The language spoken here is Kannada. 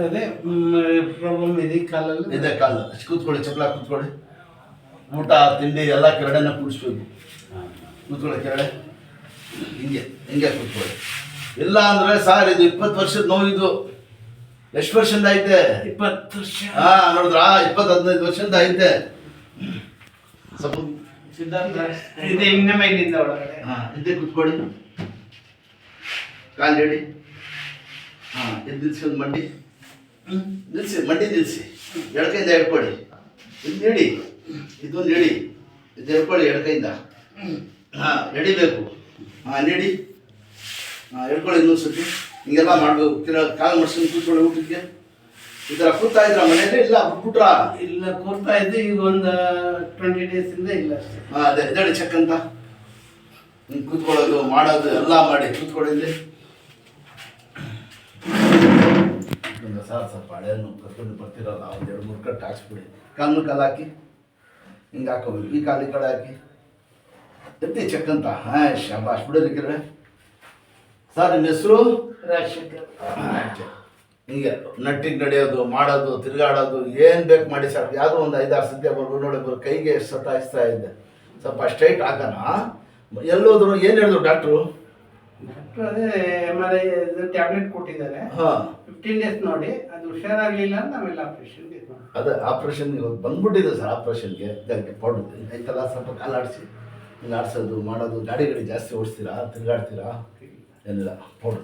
ಅದೇ ಪ್ರಾಬ್ಲಮ್ ಇದೆ ಕಾಲಲ್ಲಿ. ಇದೆ ಕಾಲು ಕೂತ್ಕೊಳ್ಳಿ, ಚಪ್ಪಲ ಕೂತ್ಕೊಳ್ಳಿ. ಊಟ ತಿಂಡಿ ಎಲ್ಲ ಕೆರಡೆನ ಕೂಡಿಸ್ಬೇಕು. ಕೂತ್ಕೊಳ್ಳಿ ಕೆರಡೆ, ಹಿಂಗೆ ಹಿಂಗೆ ಕೂತ್ಕೊಳ್ಳಿ. ಇಲ್ಲ ಅಂದರೆ ಸರ್ ಇದು 20 ವರ್ಷದ ನೋವು. ಇದು ಎಷ್ಟು ವರ್ಷದಿಂದ ಐತೆ? 20 ವರ್ಷ. ನೋಡಿದ್ರಾ, 20-15 ವರ್ಷದಿಂದ ಐತೆ. ಸ್ವಲ್ಪ ಸಿದ್ಧಾರ್ಥ ಇದೆ ಇನ್ನೇ ಮೈಲಿಂದ ಒಳಗಡೆ. ಹಿಂದೆ ಕೂತ್ಕೊಳ್ಳಿ, ಕಾಲು ಹೇಳಿ. ಇದು ನಿಲ್ಸಿ, ಒಂದು ಮಂಡಿ ನಿಲ್ಲಿಸಿ, ಮಂಡಿ ನಿಲ್ಲಿಸಿ, ಎಡಕೈಯಿಂದ ಹೇಳ್ಕೊಳ್ಳಿ. ಇದು ಹೇಳಿ, ಇದೊಂದು ಹೇಳಿ, ಇದು ಹೇಳ್ಕೊಳ್ಳಿ ಎಡಕೈಯಿಂದ. ಎಡಿಬೇಕು. ನೆಡಿ. ಹೇಳ್ಕೊಳ್ಳಿ ಇನ್ನೊಂದು ಸತಿ. ಹಿಂಗೆಲ್ಲ ಮಾಡಬೇಕು. ಕಾಲು ಮಡ್ಸ್ಕೊಂಡು ಕೂತ್ಕೊಳ್ಳಿ. ಊಟಕ್ಕೆ ಈ ಥರ ಕೂತಾ ಇದ್ರ ಮನೇಲಿ? ಇಲ್ಲ ಬಿಟ್ಬಿಟ್ರ? ಇಲ್ಲ, ಕೂರ್ತಾ ಇದ್ದು ಈಗ ಒಂದು 20 ಡೇಸಿಂದ ಇಲ್ಲ ಅಷ್ಟೇ. ಅದೇ ಎದ್ದೇಳಿ ಚೆಕ್ ಅಂತ. ಹಿಂಗೆ ಕೂತ್ಕೊಳ್ಳೋದು ಮಾಡೋದು ಎಲ್ಲ ಮಾಡಿ ಕೂತ್ಕೊಳ್ಳಿ. ಸರ್ ಸ್ವಲ್ಪ ಹಳೆಯನ್ನು ಕರ್ಕೊಂಡು ಬರ್ತಿರಲ್ಲ, ಒಂದು 2-3 ಕಟ್ಟು ಹಾಕ್ಸ್ಬಿಡಿ. ಕಾಲು ಹಾಕಿ ಹಿಂಗೆ ಹಾಕೋಬೇಕು. ಈ ಕಾಲು ಈ ಕಡೆ ಹಾಕಿ ಎತ್ತಿ ಚೆಕ್ ಅಂತ. ಶಾಬಾಷ್ ಬಿಡೋರಿ ಕೆರಡೆ. ಸರ್ ನಿಮ್ಮ ಹೆಸರು? ರಾಜಶೇಖರ್. ಹಿಂಗೆ ನಟ್ಟಿಗೆ ನಡೆಯೋದು, ಮಾಡೋದು, ತಿರುಗಾಡೋದು ಏನು ಬೇಕು ಮಾಡಿ ಸರ್. ಯಾವುದೋ ಒಂದು 5-6 ಸತಿ ನೋಡಿ ಕೈಗೆ ಎಷ್ಟು ಸತಾಯಿಸ್ತಾ ಇದ್ದೆ. ಸ್ವಲ್ಪ ಸ್ಟ್ರೈಟ್ ಹಾಕೋಣ. ಎಲ್ಲೋದ್ರು? ಏನು ಹೇಳಿದ್ರು ಡಾಕ್ಟ್ರು? ಅದೇ MRI ಟ್ಯಾಬ್ಲೆಟ್ ಕೊಟ್ಟಿದ್ದಾರೆ. 15 ಡೇಸ್ ನೋಡಿ, ಅದು ಹುಷಾರಾಗಲಿಲ್ಲ ಅಂತ ಆಮೇಲೆ ಆಪ್ರೇಷನ್ಗೆ. ಅದೇ ಆಪ್ರೇಷನ್ ಇವತ್ತು ಬಂದ್ಬಿಟ್ಟಿದೆ ಸರ್. ಆಪ್ರೇಷನ್ಗೆ ಇದಕ್ಕೆ ಪೌಡ್ರು ಐತಲ್ಲ, ಸ್ವಲ್ಪ ಕಾಲಾಡಿಸಿ ಹಿಂಗೆ ಆಡಿಸೋದು ಮಾಡೋದು. ಗಾಡಿ ಜಾಸ್ತಿ ಓಡಿಸ್ತೀರಾ, ತಿರುಗಾಡ್ತೀರಾ? ಏನಿಲ್ಲ, ಪೌಡ್ರು